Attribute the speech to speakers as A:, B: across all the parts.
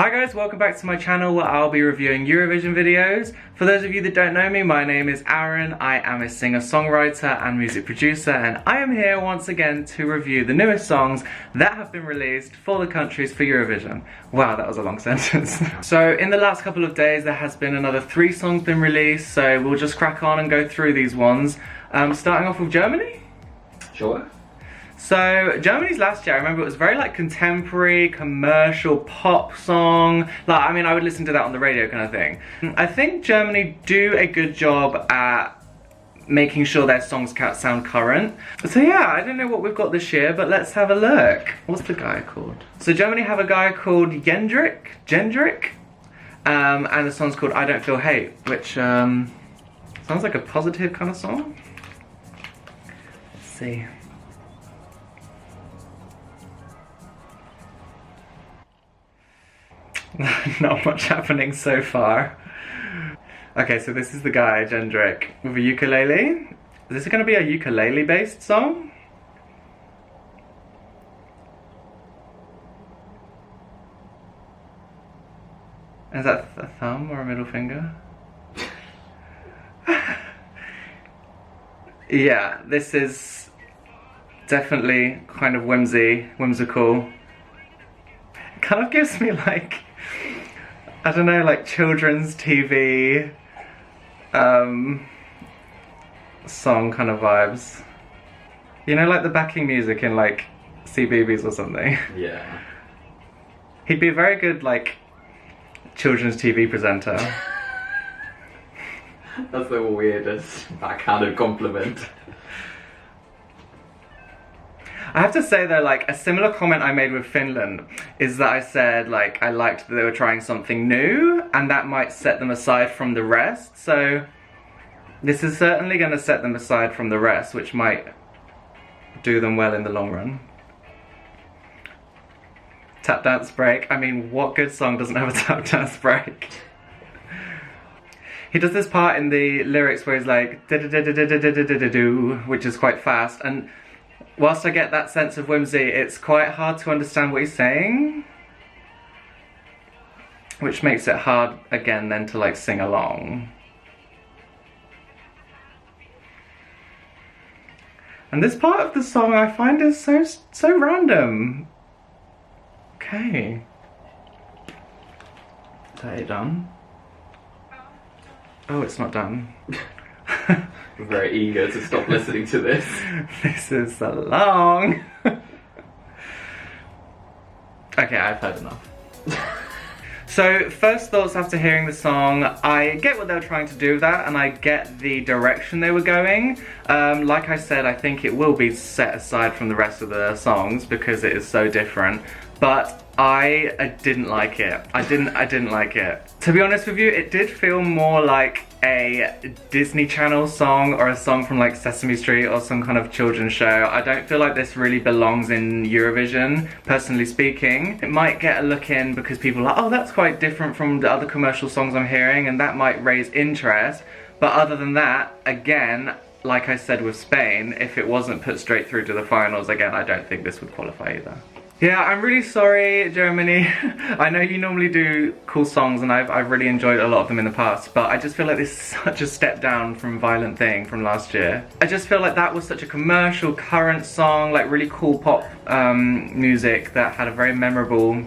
A: Hi guys, welcome back to my channel where I'll be reviewing Eurovision videos. For those of you that don't know me, my name is Aaron. I am a singer-songwriter and music producer, and I am here once again to review the newest songs that have been released for the countries for Eurovision. Wow, that was a long sentence. So in the last couple of days there has been another 3 songs been released, so we'll just crack on and go through these ones. Starting off with Germany?
B: Sure.
A: So Germany's last year, I remember it was very like contemporary, commercial pop song. Like, I mean, I would listen to that on the radio kind of thing. I think Germany do a good job at making sure their songs sound current. So yeah, I don't know what we've got this year, but let's have a look. What's the guy called? So Germany have a guy called Jendrik, and the song's called I Don't Feel Hate, which sounds like a positive kind of song. Let's see. Not much happening so far. Okay, so this is the guy, Jendrik, with a ukulele. Is this going to be a ukulele-based song? Is that a thumb or a middle finger? Yeah, this is definitely kind of whimsical. It kind of gives me like, I don't know, like children's TV song kind of vibes. You know, like the backing music in like CBeebies or something.
B: Yeah.
A: He'd be a very good like children's TV presenter.
B: That's the weirdest backhanded compliment.
A: I have to say though, like, a similar comment I made with Finland is that I said, like, I liked that they were trying something new, and that might set them aside from the rest, so this is certainly going to set them aside from the rest, which might do them well in the long run. Tap dance break. I mean, what good song doesn't have a tap dance break? He does this part in the lyrics where he's like, da-da-da-da-da-da-da-da-do, which is quite fast, and whilst I get that sense of whimsy, it's quite hard to understand what he's saying. Which makes it hard, again, then to like sing along. And this part of the song I find is so random. Okay. Is that it done? Oh, it's not done.
B: I'm very eager to stop listening to this.
A: This is so long. Okay, I've heard enough. So, first thoughts after hearing the song, I get what they were trying to do with that, and I get the direction they were going. Like I said, I think it will be set aside from the rest of the songs because it is so different. But I didn't like it. I didn't like it. To be honest with you, it did feel more like a Disney Channel song or a song from like Sesame Street or some kind of children's show. I don't feel like this really belongs in Eurovision, personally speaking. It might get a look in because people are like, oh, that's quite different from the other commercial songs I'm hearing, and that might raise interest. But other than that, again, like I said with Spain, if it wasn't put straight through to the finals, again, I don't think this would qualify either. Yeah, I'm really sorry, Germany. I know you normally do cool songs, and I've really enjoyed a lot of them in the past, but I just feel like this is such a step down from Violent Thing from last year. I just feel like that was such a commercial, current song, like really cool pop music that had a very memorable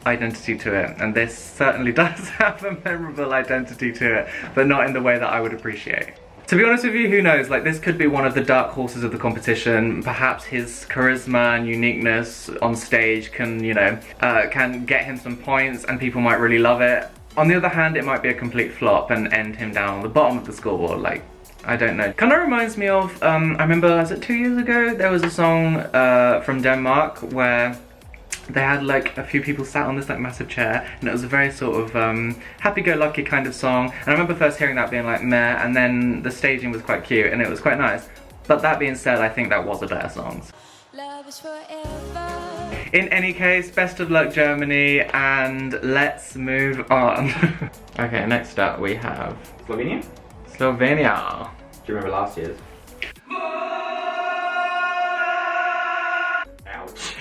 A: identity to it, and this certainly does have a memorable identity to it, but not in the way that I would appreciate. To be honest with you, who knows, like this could be one of the dark horses of the competition. Perhaps his charisma and uniqueness on stage can, you know, can get him some points and people might really love it. On the other hand, it might be a complete flop and end him down on the bottom of the scoreboard, like, I don't know. Kind of reminds me of, I remember, was it 2 years ago? There was a song from Denmark where they had like a few people sat on this like massive chair, and it was a very sort of happy-go-lucky kind of song, and I remember first hearing that being like meh, and then the staging was quite cute and it was quite nice. But that being said, I think that was a better song.
C: Love is forever.
A: In any case, best of luck Germany, and let's move on. Okay, next up we have
B: Slovenia?
A: Slovenia.
B: Do you remember last year's? Ouch.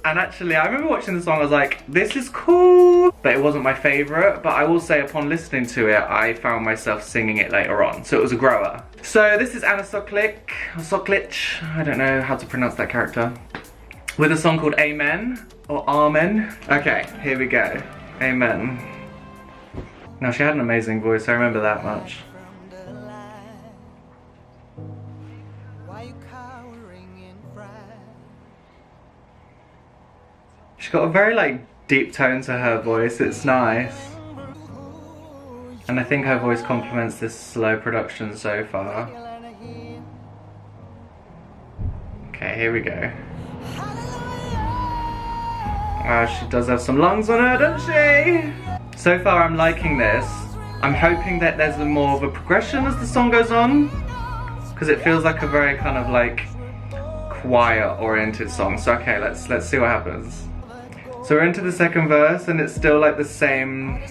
A: And actually, I remember watching the song, I was like, this is cool, but it wasn't my favorite. But I will say, upon listening to it, I found myself singing it later on. So it was a grower. So this is Anna Soklic, I don't know how to pronounce that character, with a song called Amen, or Amen. Okay, here we go. Amen. Now, she had an amazing voice, I remember that much. She's got a very like deep tone to her voice, it's nice. And I think her voice complements this slow production so far. Okay, here we go. She does have some lungs on her, doesn't she? So far I'm liking this. I'm hoping that there's more of a progression as the song goes on, because it feels like a very kind of like choir oriented song. So okay, let's see what happens. So we're into the second verse and it's still like the same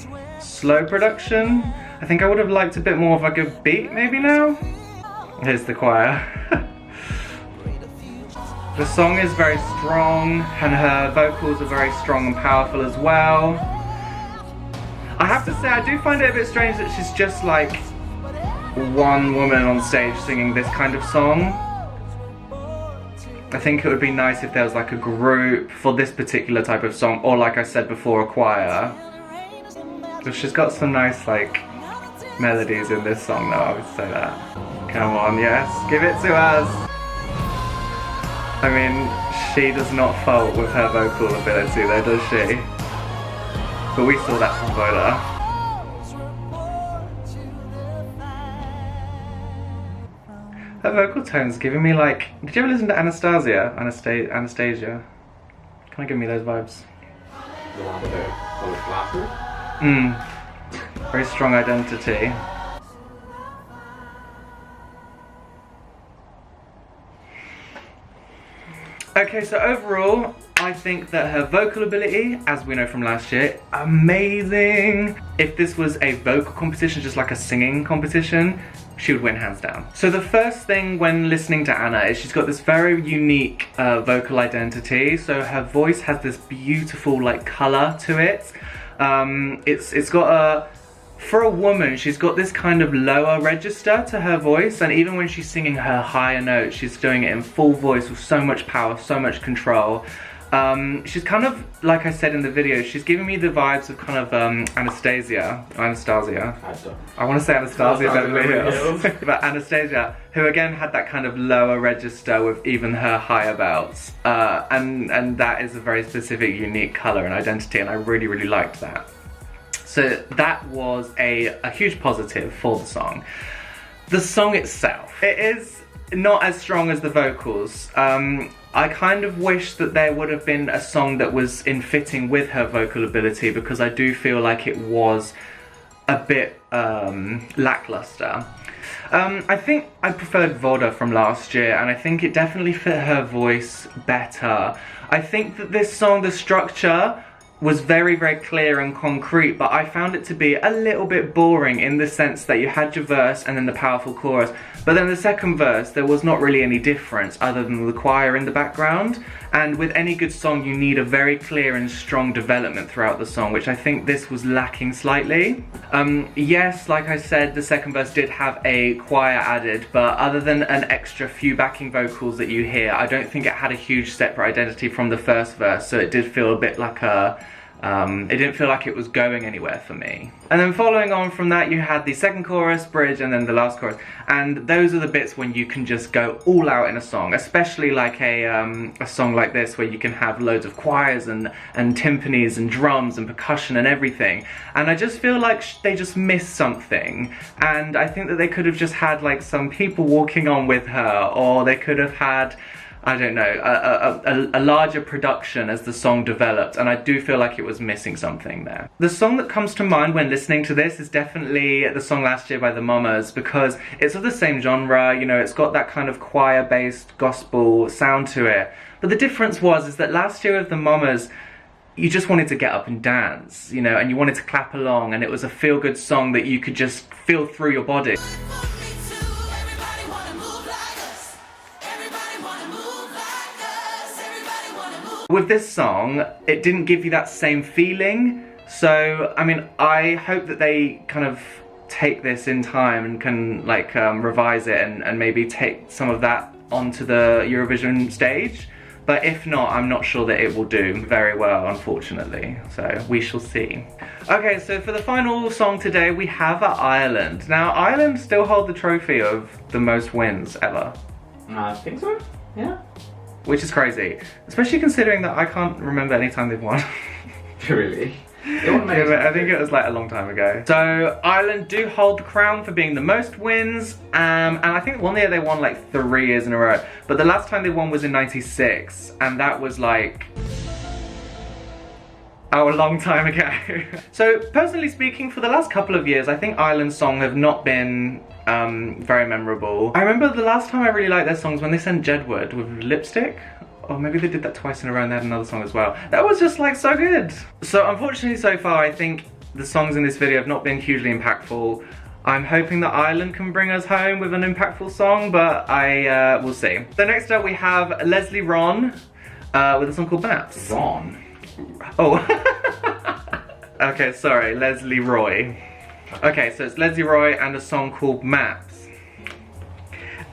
A: slow production. I think I would have liked a bit more of like a beat maybe now. Here's the choir. The song is very strong and her vocals are very strong and powerful as well. I have to say, I do find it a bit strange that she's just like one woman on stage singing this kind of song. I think it would be nice if there was like a group for this particular type of song, or like I said before, a choir. But she's got some nice like melodies in this song though, I would say that. Come on, yes, give it to us. I mean, she does not fault with her vocal ability though, does she? But we saw that from Vola. Her vocal tone's giving me like... Did you ever listen to Anastasia? Anastasia? Kind of give me those vibes.
B: The one with the glasses?
A: Very strong identity. Okay, so overall, I think that her vocal ability, as we know from last year, amazing. If this was a vocal competition, just like a singing competition, she would win hands down. So the first thing when listening to Anna is she's got this very unique vocal identity. So her voice has this beautiful like colour to it. It's got a... For a woman, she's got this kind of lower register to her voice, and even when she's singing her higher notes, she's doing it in full voice with so much power, so much control. She's kind of, like I said in the video, she's giving me the vibes of kind of Anastasia. I want to say Anastasia Beverly Hills. But Anastasia, who again had that kind of lower register with even her higher belts. And that is a very specific, unique colour and identity, and I really, really liked that. So that was a huge positive for the song. The song itself, it is not as strong as the vocals. I kind of wish that there would have been a song that was in fitting with her vocal ability, because I do feel like it was a bit lackluster. I think I preferred Voda from last year, and I think it definitely fit her voice better. I think that this song, the structure, was very, very clear and concrete, but I found it to be a little bit boring in the sense that you had your verse and then the powerful chorus, but then the second verse there was not really any difference other than the choir in the background. And with any good song you need a very clear and strong development throughout the song, which I think this was lacking slightly. Yes, like I said, the second verse did have a choir added, but other than an extra few backing vocals that you hear, I don't think it had a huge separate identity from the first verse, so it did feel a bit like a... it didn't feel like it was going anywhere for me. And then following on from that, you had the second chorus, bridge, and then the last chorus. And those are the bits when you can just go all out in a song, especially like a song like this where you can have loads of choirs and timpanis and drums and percussion and everything. And I just feel like they just missed something. And I think that they could have just had like some people walking on with her, or they could have had, I don't know, a larger production as the song developed, and I do feel like it was missing something there. The song that comes to mind when listening to this is definitely the song last year by the Mamas, because it's of the same genre, you know, it's got that kind of choir-based gospel sound to it. But the difference is that last year with the Mamas, you just wanted to get up and dance, you know, and you wanted to clap along, and it was a feel-good song that you could just feel through your body. With this song, it didn't give you that same feeling. So, I mean, I hope that they kind of take this in time and can like revise it and maybe take some of that onto the Eurovision stage. But if not, I'm not sure that it will do very well, unfortunately. So we shall see. Okay, so for the final song today, we have Ireland. Now, Ireland still hold the trophy of the most wins ever.
B: I think so, yeah.
A: Which is crazy, especially considering that I can't remember any time they've won.
B: Really?
A: Yeah, I think it was like a long time ago. So Ireland do hold the crown for being the most wins, and I think one year they won like 3 years in a row. But the last time they won was in '96, and that was like, oh, a long time ago. So personally speaking, for the last couple of years, I think Ireland's songs have not been very memorable. I remember the last time I really liked their songs when they sang Jedward with Lipstick. Or maybe they did that twice in a row and they had another song as well. That was just like so good. So unfortunately so far I think the songs in this video have not been hugely impactful. I'm hoping that Ireland can bring us home with an impactful song, but I will see. So next up we have Leslie Ron with a song called Maps.
B: Ron?
A: Oh. Okay, sorry, Leslie Roy. Okay, so it's Leslie Roy and a song called Maps.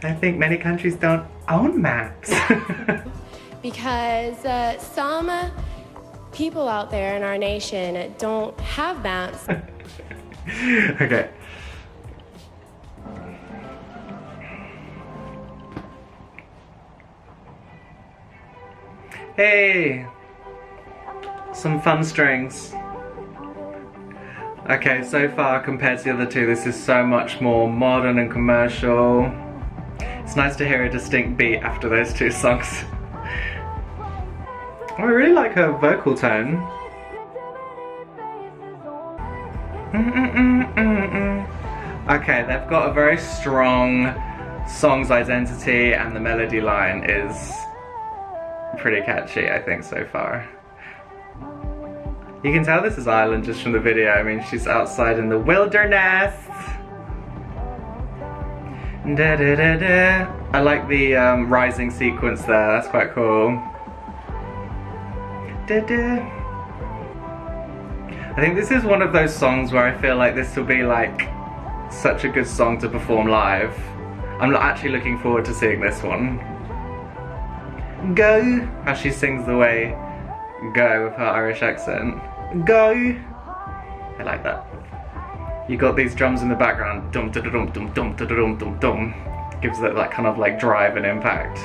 A: I think many countries don't own maps.
D: Because some people out there in our nation don't have maps.
A: Okay. Hey! Some fun strings. Okay, so far compared to the other two, this is so much more modern and commercial. It's nice to hear a distinct beat after those two songs. I really like her vocal tone. Okay, they've got a very strong song's identity and the melody line is pretty catchy, I think, so far. You can tell this is Ireland just from the video. I mean, she's outside in the wilderness. Da, da, da, da. I like the rising sequence there, that's quite cool. Da, da. I think this is one of those songs where I feel like this will be like such a good song to perform live. I'm not actually looking forward to seeing this one. Go! How she sings the way go with her Irish accent. Go! I like that. You got these drums in the background, dum da dum dum dum da dum dum dum. Gives it that kind of like drive and impact.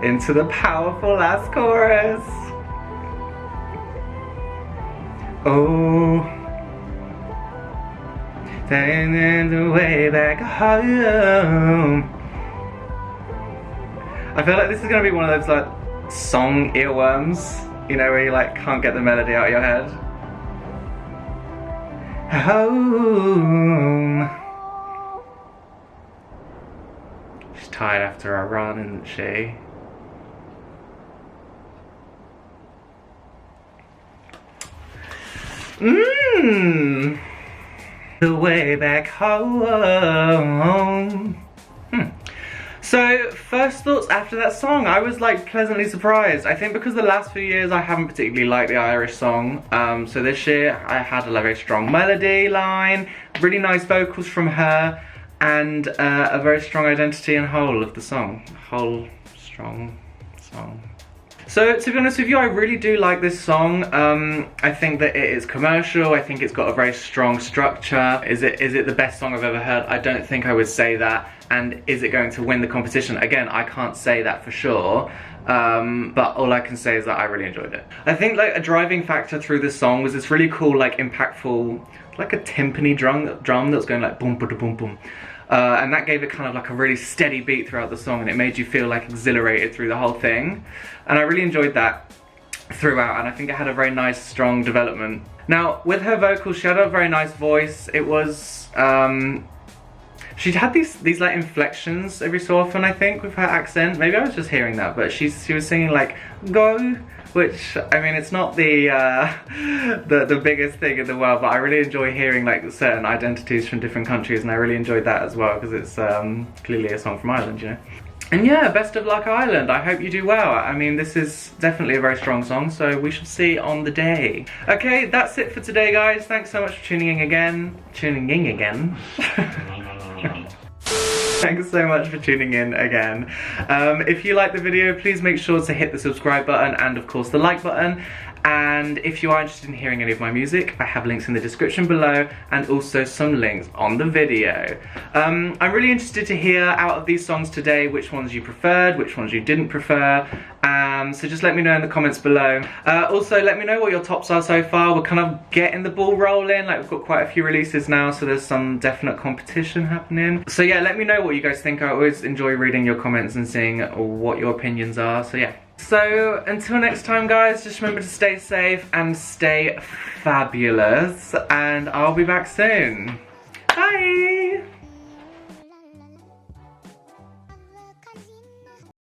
A: Into the powerful last chorus. Oh, taking the way back home. I feel like this is gonna be one of those like song earworms, you know, where you like can't get the melody out of your head. Home. She's tired after a run, isn't she? The way back home. So, first thoughts after that song, I was like pleasantly surprised. I think because the last few years I haven't particularly liked the Irish song. So this year I had a very strong melody line, really nice vocals from her, and a very strong identity and whole of the song. Whole, strong song. So to be honest with you, I really do like this song. I think that it is commercial. I think it's got a very strong structure. Is it the best song I've ever heard? I don't think I would say that. And is it going to win the competition? Again, I can't say that for sure. But all I can say is that I really enjoyed it. I think like a driving factor through this song was this really cool, like impactful, like a timpani drum that was going like boom, boom, boom, boom. And that gave it kind of like a really steady beat throughout the song, and it made you feel like exhilarated through the whole thing. And I really enjoyed that throughout, and I think it had a very nice, strong development. Now, with her vocals, she had a very nice voice. It was, she had these like inflections every so often, I think, with her accent. Maybe I was just hearing that, but she was singing like, go, which, I mean, it's not the biggest thing in the world, but I really enjoy hearing like certain identities from different countries, and I really enjoyed that as well, because it's clearly a song from Ireland, you know. And yeah, best of luck, Ireland. I hope you do well. I mean, this is definitely a very strong song, so we shall see on the day. Okay, that's it for today, guys. Thanks so much for tuning in again. Thanks so much for tuning in again. If you like the video, please make sure to hit the subscribe button and of course the like button. And if you are interested in hearing any of my music, I have links in the description below and also some links on the video. I'm really interested to hear out of these songs today which ones you preferred, which ones you didn't prefer. So just let me know in the comments below. Also, let me know what your tops are so far. We're kind of getting the ball rolling. Like, we've got quite a few releases now, so there's some definite competition happening. So yeah, let me know what you guys think. I always enjoy reading your comments and seeing what your opinions are. So yeah. So until next time, guys, just remember to stay safe and stay fabulous, and I'll be back soon. Bye!